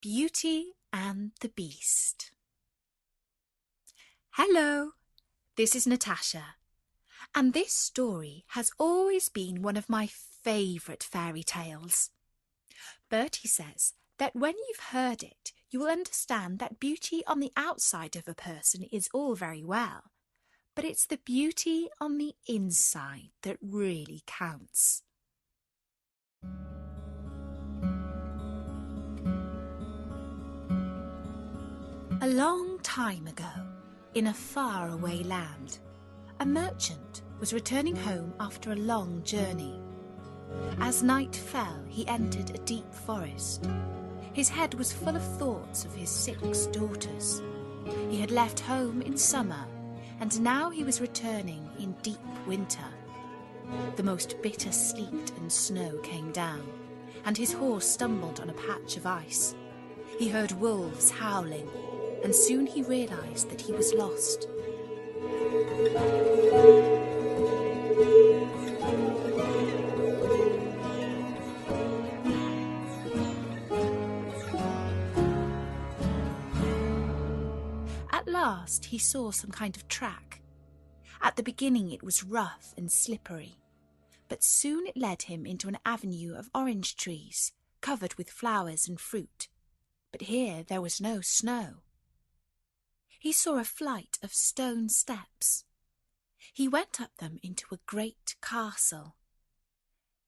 Beauty and the Beast. Hello, this is Natasha, and this story has always been one of my favourite fairy tales. Bertie says that when you've heard it, you will understand that beauty on the outside of a person is all very well, but it's the beauty on the inside that really counts. A long time ago, in a faraway land, a merchant was returning home after a long journey. As night fell, he entered a deep forest. His head was full of thoughts of his 6 daughters. He had left home in summer, and now he was returning in deep winter. The most bitter sleet and snow came down, and his horse stumbled on a patch of ice. He heard wolves howling, and soon he realised that he was lost. At last he saw some kind of track. At the beginning it was rough and slippery, but soon it led him into an avenue of orange trees, covered with flowers and fruit. But here there was no snow. He saw a flight of stone steps. He went up them into a great castle.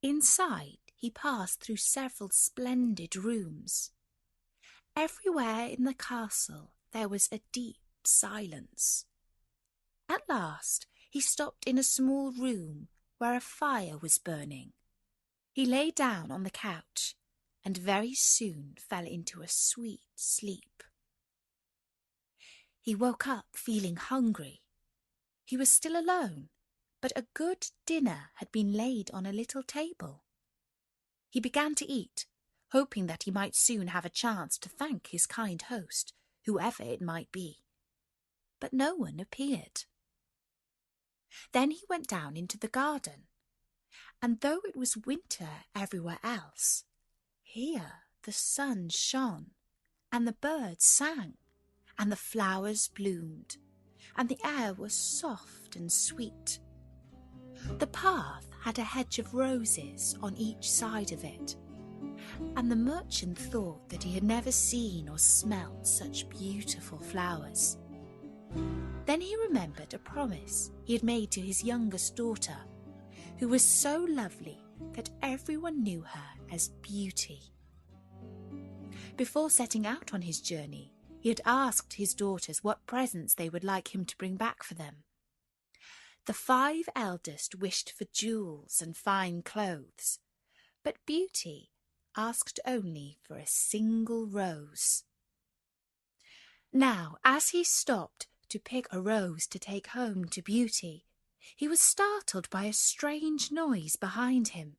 Inside, he passed through several splendid rooms. Everywhere in the castle there was a deep silence. At last, he stopped in a small room where a fire was burning. He lay down on the couch and very soon fell into a sweet sleep. He woke up feeling hungry. He was still alone, but a good dinner had been laid on a little table. He began to eat, hoping that he might soon have a chance to thank his kind host, whoever it might be. But no one appeared. Then he went down into the garden, and though it was winter everywhere else, here the sun shone, and the birds sang, and the flowers bloomed, and the air was soft and sweet. The path had a hedge of roses on each side of it, and the merchant thought that he had never seen or smelt such beautiful flowers. Then he remembered a promise he had made to his youngest daughter, who was so lovely that everyone knew her as Beauty. Before setting out on his journey, he had asked his daughters what presents they would like him to bring back for them. The 5 eldest wished for jewels and fine clothes, but Beauty asked only for a single rose. Now, as he stopped to pick a rose to take home to Beauty, he was startled by a strange noise behind him.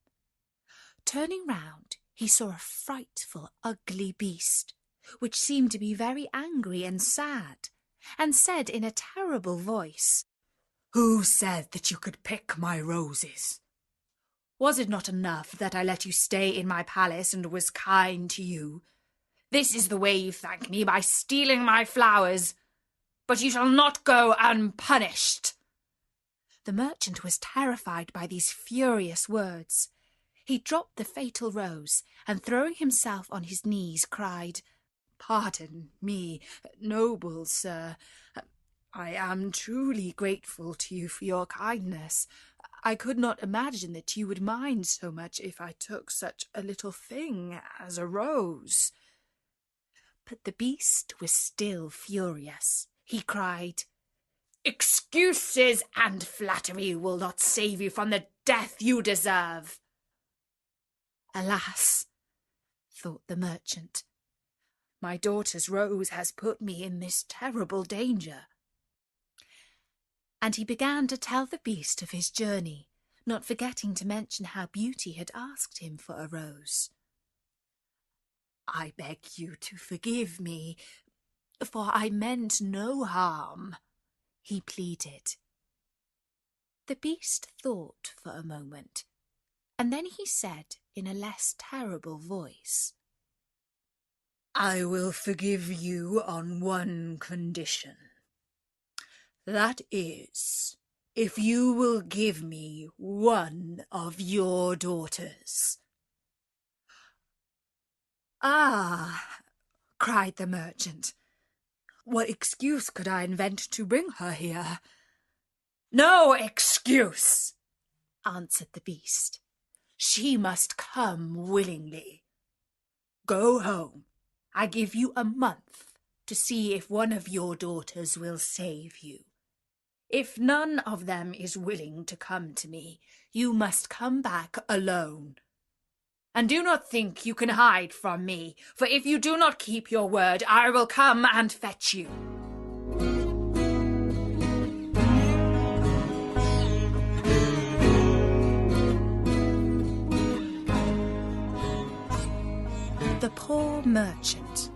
Turning round, he saw a frightful, ugly beast, which seemed to be very angry and sad, and said in a terrible voice, "Who said that you could pick my roses? Was it not enough that I let you stay in my palace and was kind to you? This is the way you thank me, by stealing my flowers. But you shall not go unpunished." The merchant was terrified by these furious words. He dropped the fatal rose, and throwing himself on his knees, cried, "Pardon me, noble sir. I am truly grateful to you for your kindness. I could not imagine that you would mind so much if I took such a little thing as a rose." But the beast was still furious. He cried, "Excuses and flattery will not save you from the death you deserve." "Alas," thought the merchant, "my daughter's rose has put me in this terrible danger." And he began to tell the beast of his journey, not forgetting to mention how Beauty had asked him for a rose. "I beg you to forgive me, for I meant no harm," he pleaded. The beast thought for a moment, and then he said in a less terrible voice, "I will forgive you on one condition. That is, if you will give me one of your daughters." "Ah," cried the merchant, "what excuse could I invent to bring her here?" "No excuse," answered the beast. "She must come willingly. "Go home. I give you a month to see if one of your daughters will save you. If none of them is willing to come to me, you must come back alone. And do not think you can hide from me, for if you do not keep your word, I will come and fetch you." The poor merchant,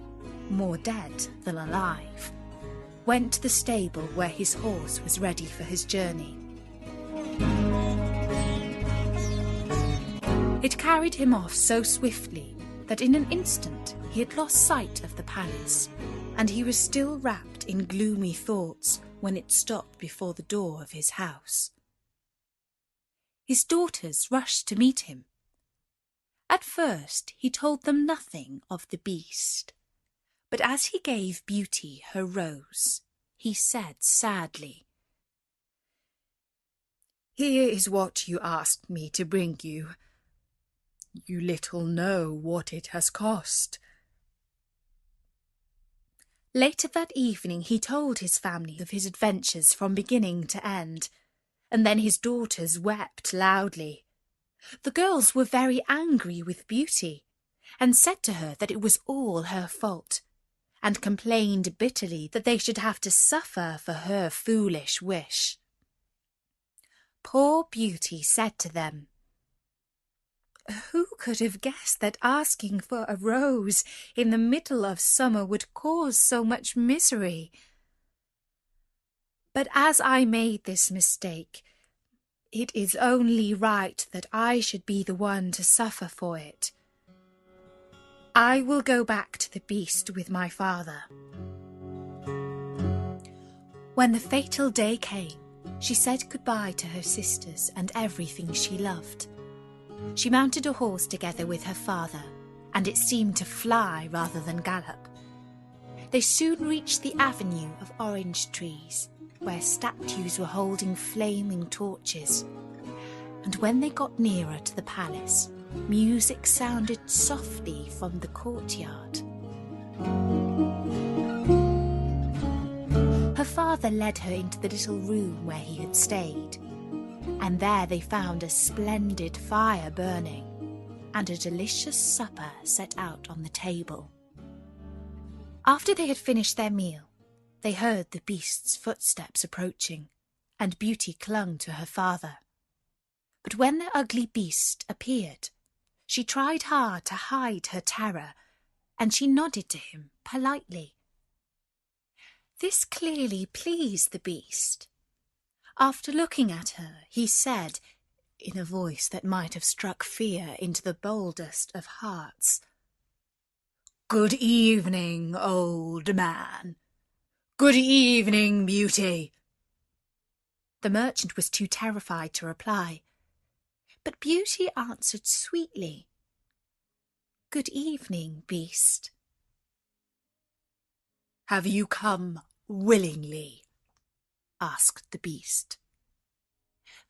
more dead than alive, went to the stable where his horse was ready for his journey. It carried him off so swiftly that in an instant he had lost sight of the palace, and he was still wrapped in gloomy thoughts when it stopped before the door of his house. His daughters rushed to meet him. At first he told them nothing of the beast, but as he gave Beauty her rose, he said sadly, "Here is what you asked me to bring you. You little know what it has cost." Later that evening he told his family of his adventures from beginning to end, and then his daughters wept loudly. The girls were very angry with Beauty, and said to her that it was all her fault, and complained bitterly that they should have to suffer for her foolish wish. Poor Beauty said to them, "Who could have guessed that asking for a rose in the middle of summer would cause so much misery? But as I made this mistake, it is only right that I should be the one to suffer for it. I will go back to the beast with my father." When the fatal day came, she said goodbye to her sisters and everything she loved. She mounted a horse together with her father, and it seemed to fly rather than gallop. They soon reached the avenue of orange trees, where statues were holding flaming torches, and when they got nearer to the palace, music sounded softly from the courtyard. Her father led her into the little room where he had stayed, and there they found a splendid fire burning and a delicious supper set out on the table. After they had finished their meal, they heard the beast's footsteps approaching, and Beauty clung to her father. But when the ugly beast appeared, she tried hard to hide her terror, and she nodded to him politely. This clearly pleased the beast. After looking at her, he said, in a voice that might have struck fear into the boldest of hearts, "Good evening, old man. Good evening, Beauty." The merchant was too terrified to reply, but Beauty answered sweetly, "Good evening, beast." "Have you come willingly?" asked the beast.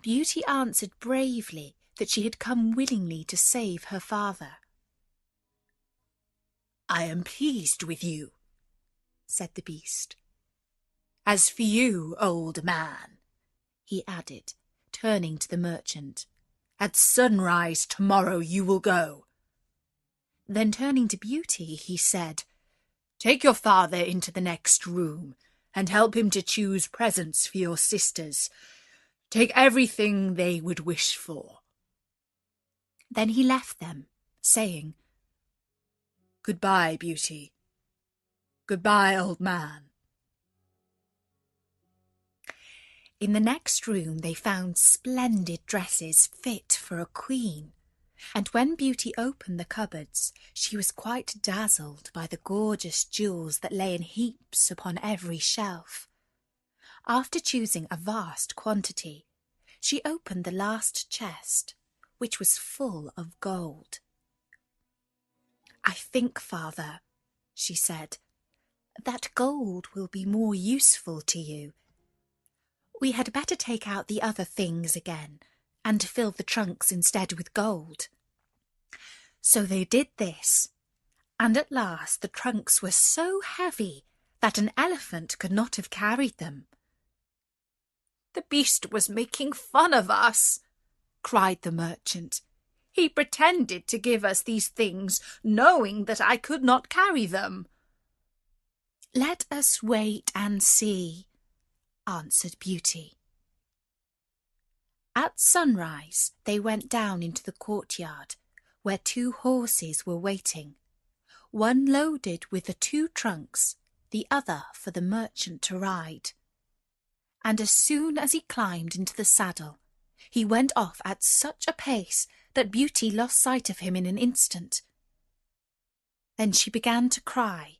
Beauty answered bravely that she had come willingly to save her father. "I am pleased with you," said the beast. "As for you, old man," he added, turning to the merchant, "at sunrise tomorrow you will go." Then turning to Beauty, he said, "Take your father into the next room and help him to choose presents for your sisters. Take everything they would wish for." Then he left them, saying, "Goodbye, Beauty. Goodbye, old man." In the next room they found splendid dresses fit for a queen, and when Beauty opened the cupboards, she was quite dazzled by the gorgeous jewels that lay in heaps upon every shelf. After choosing a vast quantity, she opened the last chest, which was full of gold. "I think, father," she said, "that gold will be more useful to you. We had better take out the other things again, and fill the trunks instead with gold." So they did this, and at last the trunks were so heavy that an elephant could not have carried them. "The beast was making fun of us," cried the merchant. "He pretended to give us these things, knowing that I could not carry them." "Let us wait and see," answered Beauty. At sunrise they went down into the courtyard, where 2 horses were waiting, one loaded with the 2 trunks, the other for the merchant to ride. And as soon as he climbed into the saddle, he went off at such a pace that Beauty lost sight of him in an instant. Then she began to cry,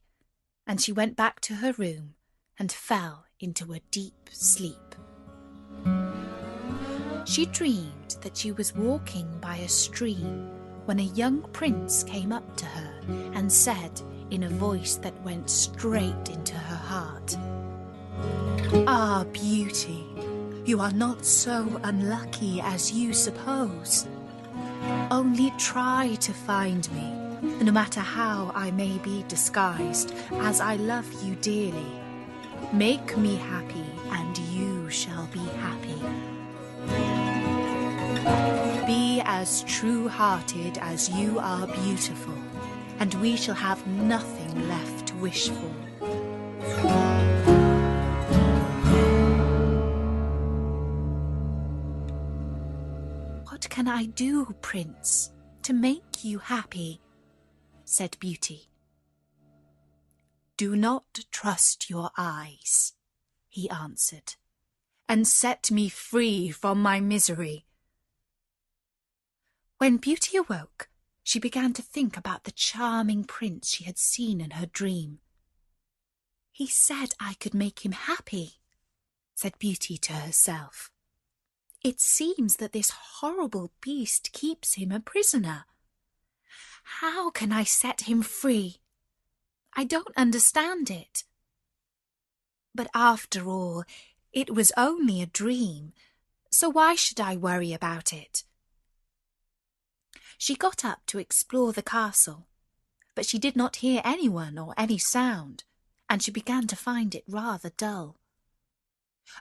and she went back to her room and fell into a deep sleep. She dreamed that she was walking by a stream when a young prince came up to her and said in a voice that went straight into her heart, "Ah, Beauty, you are not so unlucky as you suppose. Only try to find me, no matter how I may be disguised, as I love you dearly. Make me happy, and you shall be happy. Be as true-hearted as you are beautiful, and we shall have nothing left to wish for." "What can I do, Prince, to make you happy?" said Beauty. "Do not trust your eyes," he answered, "and set me free from my misery." When Beauty awoke, she began to think about the charming prince she had seen in her dream. "He said I could make him happy," said Beauty to herself. "It seems that this horrible beast keeps him a prisoner. How can I set him free? I don't understand it. But after all, it was only a dream, so why should I worry about it?" She got up to explore the castle, but she did not hear anyone or any sound, and she began to find it rather dull.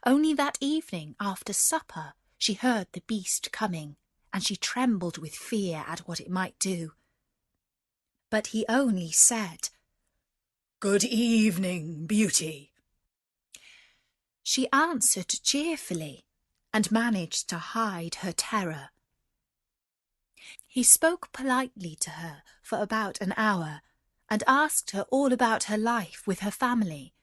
Only that evening, after supper, she heard the beast coming, and she trembled with fear at what it might do. But he only said, "Good evening, Beauty." She answered cheerfully, and managed to hide her terror. He spoke politely to her for about an hour, and asked her all about her life with her family.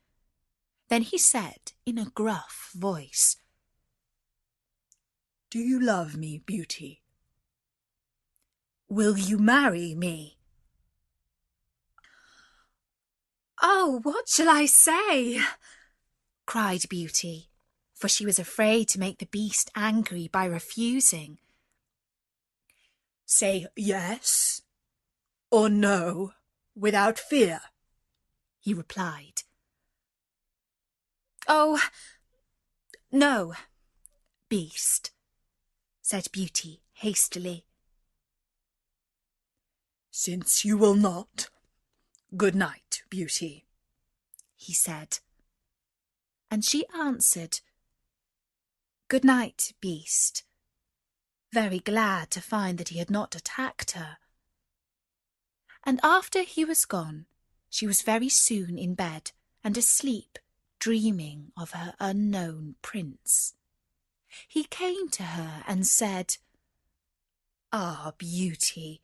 Then he said in a gruff voice, "Do you love me, Beauty? Will you marry me?" "Oh, what shall I say?" cried Beauty, for she was afraid to make the beast angry by refusing. "Say yes or no without fear," he replied. "Oh, no, beast," said Beauty hastily. "Since you will not, good night, Beauty," he said. And she answered, "Good night, beast," very glad to find that he had not attacked her. And after he was gone, she was very soon in bed and asleep, dreaming of her unknown prince. He came to her and said, "Ah, Beauty,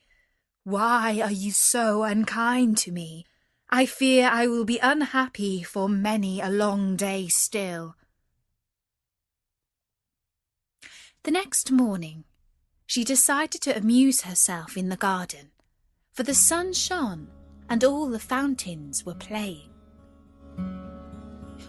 why are you so unkind to me? I fear I will be unhappy for many a long day still." The next morning, she decided to amuse herself in the garden, for the sun shone and all the fountains were playing.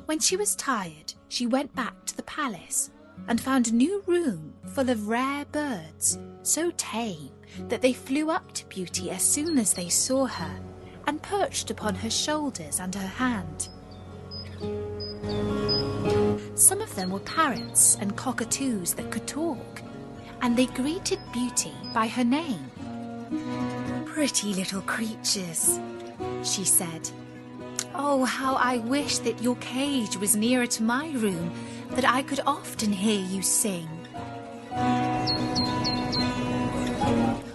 When she was tired, she went back to the palace and found a new room full of rare birds, so tame that they flew up to Beauty as soon as they saw her and perched upon her shoulders and her hand. Some of them were parrots and cockatoos that could talk, and they greeted Beauty by her name. "Pretty little creatures," she said. "Oh, how I wish that your cage was nearer to my room, that I could often hear you sing."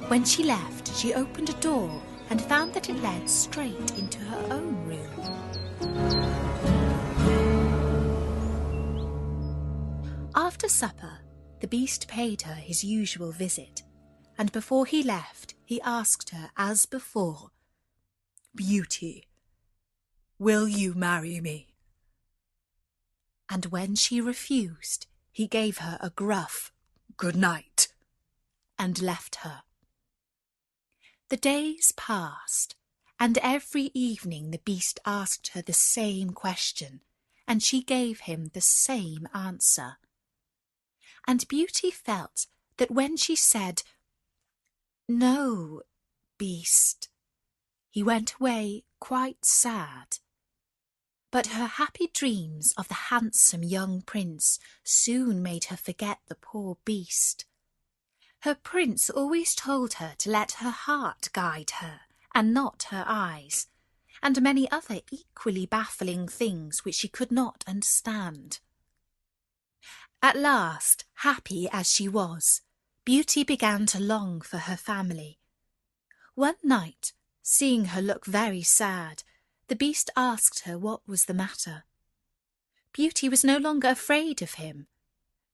When she left, she opened a door and found that it led straight into her own room. After supper, the Beast paid her his usual visit, and before he left, he asked her as before, "Beauty, will you marry me?" And when she refused, he gave her a gruff "good night" and left her. The days passed, and every evening the Beast asked her the same question, and she gave him the same answer. And Beauty felt that when she said, "No, Beast," he went away quite sad. But her happy dreams of the handsome young prince soon made her forget the poor Beast. Her prince always told her to let her heart guide her, and not her eyes, and many other equally baffling things which she could not understand. At last, happy as she was, Beauty began to long for her family. One night, seeing her look very sad, the Beast asked her what was the matter. Beauty was no longer afraid of him.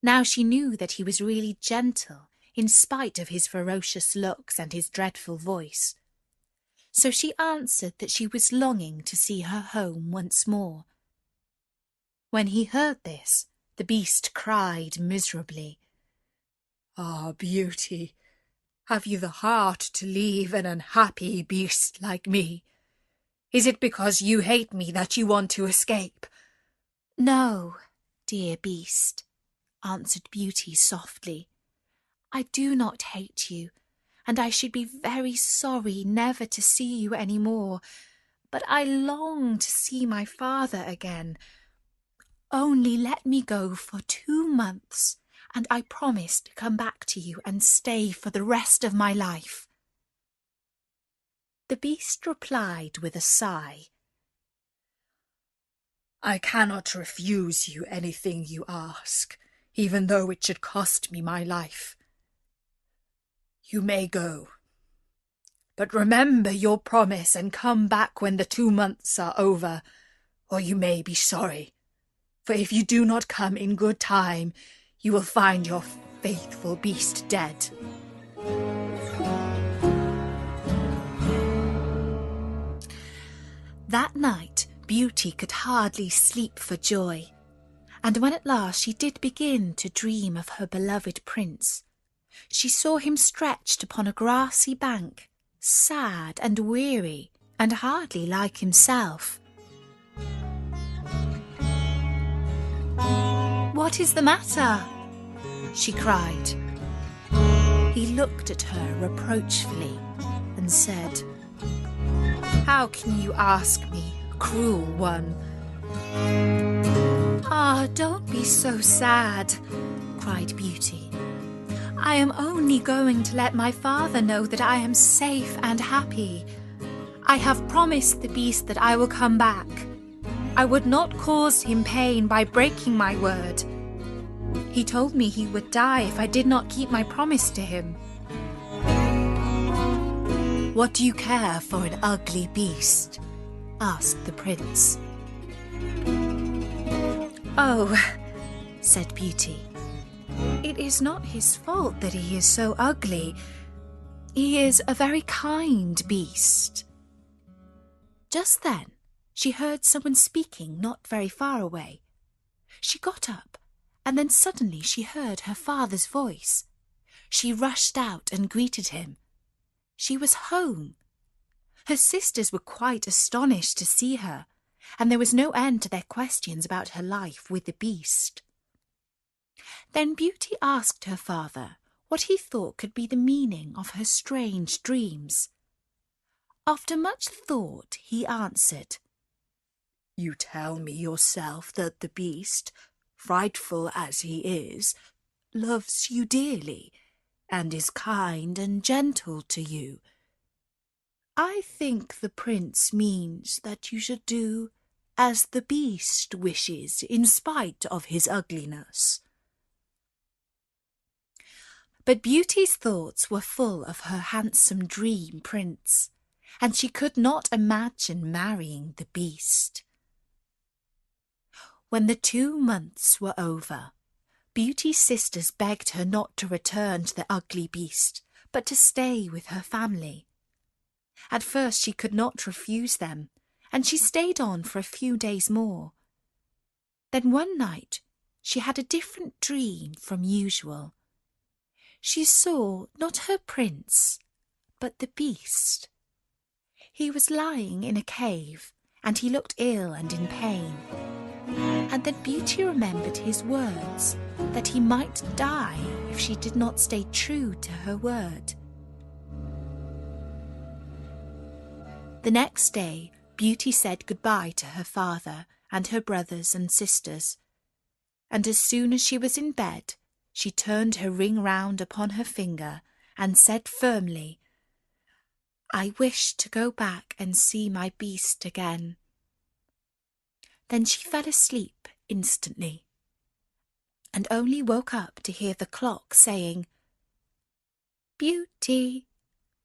Now she knew that he was really gentle, in spite of his ferocious looks and his dreadful voice. So she answered that she was longing to see her home once more. When he heard this, the Beast cried miserably, "Ah, Beauty, have you the heart to leave an unhappy beast like me? Is it because you hate me that you want to escape?" "No, dear Beast," answered Beauty softly. "I do not hate you, and I should be very sorry never to see you any more, but I long to see my father again. Only let me go for 2 months, and I promise to come back to you and stay for the rest of my life." The Beast replied with a sigh, "I cannot refuse you anything you ask, even though it should cost me my life. You may go, but remember your promise and come back when the 2 months are over, or you may be sorry. For if you do not come in good time, you will find your faithful Beast dead." That night Beauty could hardly sleep for joy, and when at last she did begin to dream of her beloved prince, she saw him stretched upon a grassy bank, sad and weary, and hardly like himself. "What is the matter?" she cried. He looked at her reproachfully and said, "How can you ask me, cruel one?" "Ah, don't be so sad," cried Beauty. "I am only going to let my father know that I am safe and happy. I have promised the Beast that I will come back. I would not cause him pain by breaking my word. He told me he would die if I did not keep my promise to him." "What do you care for an ugly beast?" asked the prince. "Oh," said Beauty, "it is not his fault that he is so ugly. He is a very kind beast." Just then she heard someone speaking not very far away. She got up and then suddenly she heard her father's voice. She rushed out and greeted him. She was home. Her sisters were quite astonished to see her, and there was no end to their questions about her life with the beast. Then Beauty asked her father what he thought could be the meaning of her strange dreams. After much thought, he answered, "You tell me yourself that the beast, frightful as he is, loves you dearly, and is kind and gentle to you. I think the prince means that you should do as the beast wishes in spite of his ugliness." But Beauty's thoughts were full of her handsome dream prince, and she could not imagine marrying the beast. When the 2 months were over, Beauty's sisters begged her not to return to the ugly beast, but to stay with her family. At first she could not refuse them, and she stayed on for a few days more. Then one night she had a different dream from usual. She saw not her prince, but the beast. He was lying in a cave, and he looked ill and in pain. And then Beauty remembered his words, that he might die if she did not stay true to her word. The next day, Beauty said goodbye to her father and her brothers and sisters, and as soon as she was in bed, she turned her ring round upon her finger and said firmly, "I wish to go back and see my beast again." Then she fell asleep instantly, and only woke up to hear the clock saying, "Beauty,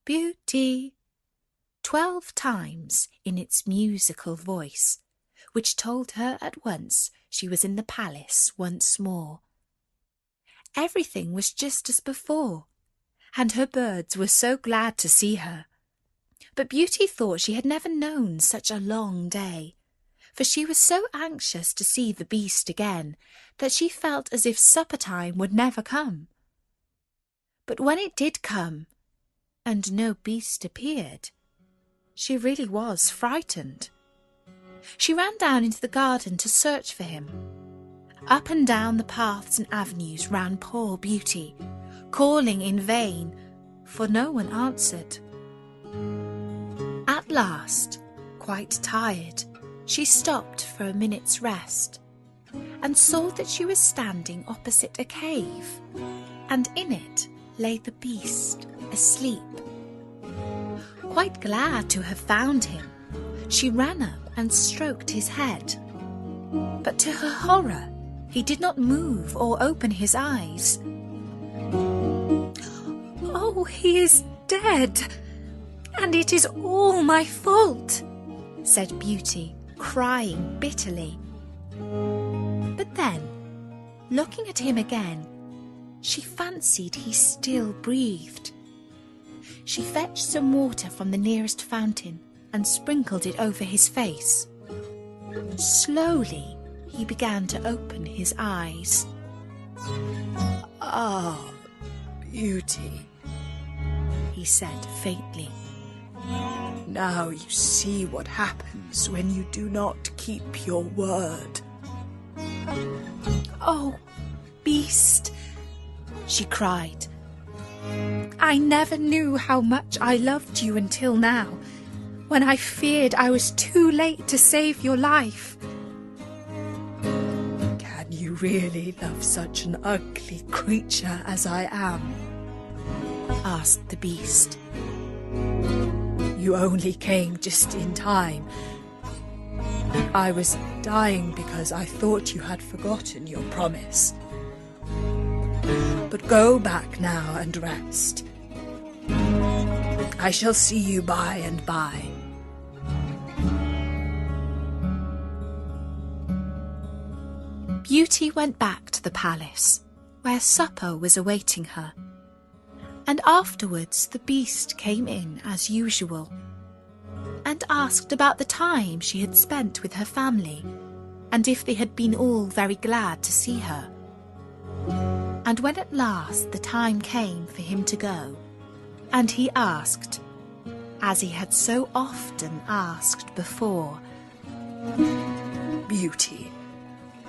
Beauty," 12 times in its musical voice, which told her at once she was in the palace once more. Everything was just as before, and her birds were so glad to see her. But Beauty thought she had never known such a long day, for she was so anxious to see the beast again that she felt as if supper time would never come. But when it did come, and no beast appeared, she really was frightened. She ran down into the garden to search for him. Up and down the paths and avenues ran poor Beauty, calling in vain, for no one answered. At last, quite tired, she stopped for a minute's rest, and saw that she was standing opposite a cave, and in it lay the beast, asleep. Quite glad to have found him, she ran up and stroked his head. But to her horror, he did not move or open his eyes. "Oh, he is dead, and it is all my fault," said Beauty, crying bitterly. But then, looking at him again, she fancied he still breathed. She fetched some water from the nearest fountain and sprinkled it over his face. Slowly, he began to open his eyes. "Ah, Beauty," he said faintly. "Now you see what happens when you do not keep your word." "Oh, beast," she cried. "I never knew how much I loved you until now, when I feared I was too late to save your life." "Can you really love such an ugly creature as I am?" asked the beast. "You only came just in time. I was dying because I thought you had forgotten your promise. But go back now and rest. I shall see you by and by." Beauty went back to the palace, where supper was awaiting her, and afterwards the beast came in as usual, and asked about the time she had spent with her family, and if they had been all very glad to see her. And when at last the time came for him to go, and he asked, as he had so often asked before, Beauty,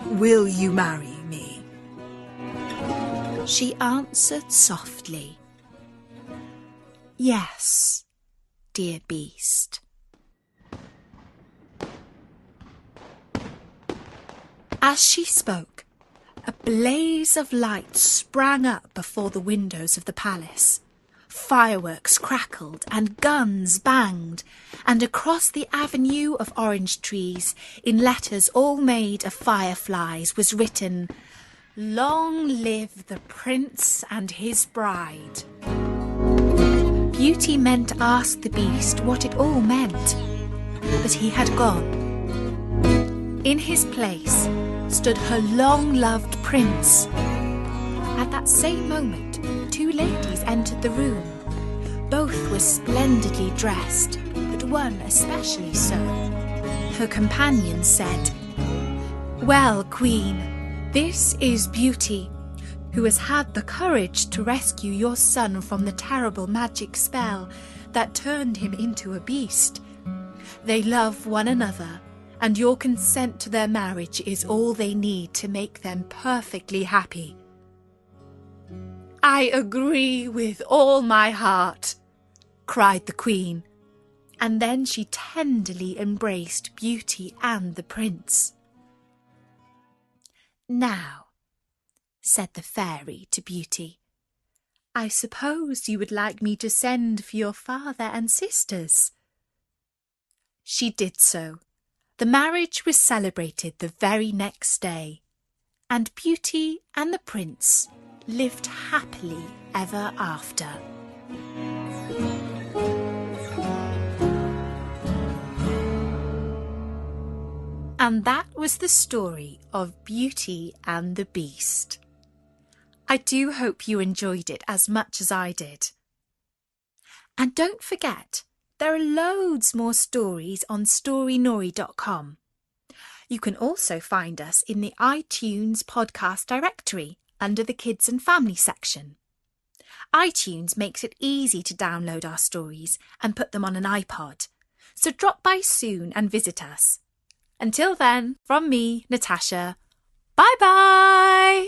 will you marry me? she answered softly, Yes, dear beast. As she spoke, a blaze of light sprang up before the windows of the palace. Fireworks crackled and guns banged, and across the avenue of orange trees, in letters all made of fireflies, was written, Long live the prince and his bride. Beauty meant to ask the beast what it all meant, but he had gone. In his place stood her long-loved prince. At that same moment, two ladies entered the room. Both were splendidly dressed, but one especially so. Her companion said, Well, Queen, this is Beauty, who has had the courage to rescue your son from the terrible magic spell that turned him into a beast. They love one another, and your consent to their marriage is all they need to make them perfectly happy. I agree with all my heart, cried the Queen, and then she tenderly embraced Beauty and the Prince. Now, said the fairy to Beauty, I suppose you would like me to send for your father and sisters. She did so. The marriage was celebrated the very next day, and Beauty and the Prince lived happily ever after. And that was the story of Beauty and the Beast. I do hope you enjoyed it as much as I did. And don't forget, there are loads more stories on storynori.com. You can also find us in the iTunes podcast directory under the Kids and Family section. iTunes makes it easy to download our stories and put them on an iPod, so drop by soon and visit us. Until then, from me, Natasha, bye-bye!